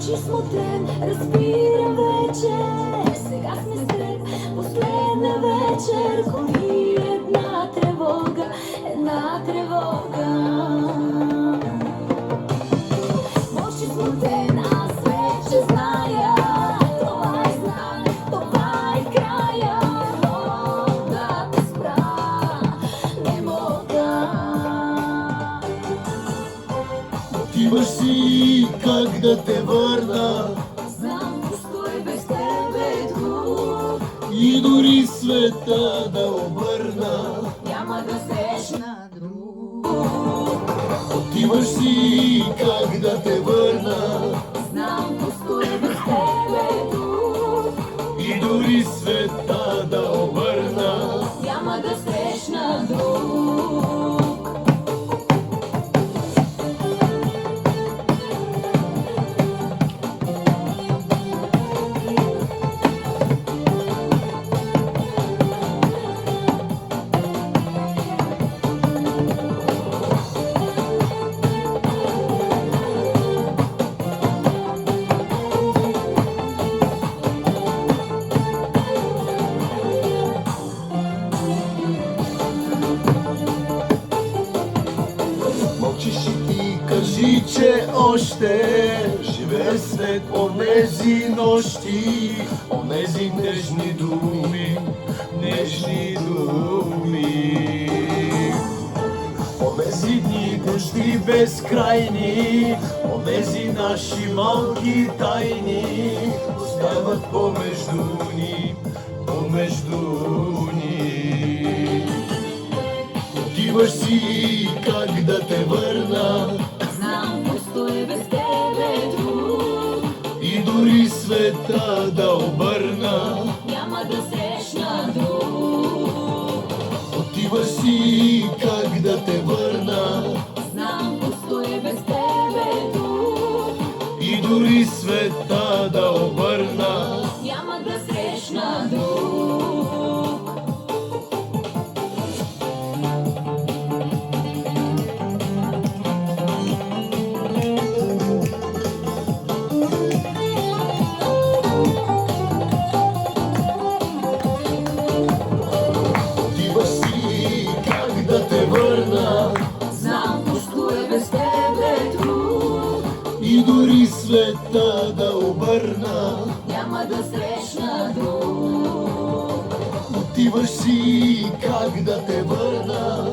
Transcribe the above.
Мълчи смутен, разбирам вече. Сега сме с теб, последна вечер. Коли една тревога, една тревога. Мълчи смутен, аз вече зная. Това е знак, това е края. Но да те спра не мога. Отиваш си, как да те върна? Знам, пусто е без тебе тук. И дори света да обърна, Няма да срещна друг. отиваш си, как да те върна? Знам, пусто е без тебе тук. И дори света да обърна, Няма да срещна друг. мълчиш и ти кажи, че още живее след онези нощи, онези нежни думи, нежни думи. Онези дни дъжди безкрайни, онези наши малки тайни остават помежду ни, помежду ни. Отиваш си, как да те върна? Знам, пусто е без тебе тук. И дори света да обърна, Няма да срещна друг. отиваш си, как да те върна? Знам, пусто е без тебе тук. И дори света да обърна, Няма да срещна друг. отиваш си, как да те върна? Знам, пусто е без тебе тук. И дори света да обърна, Няма да срещна друг. отиваш си, как да те върна?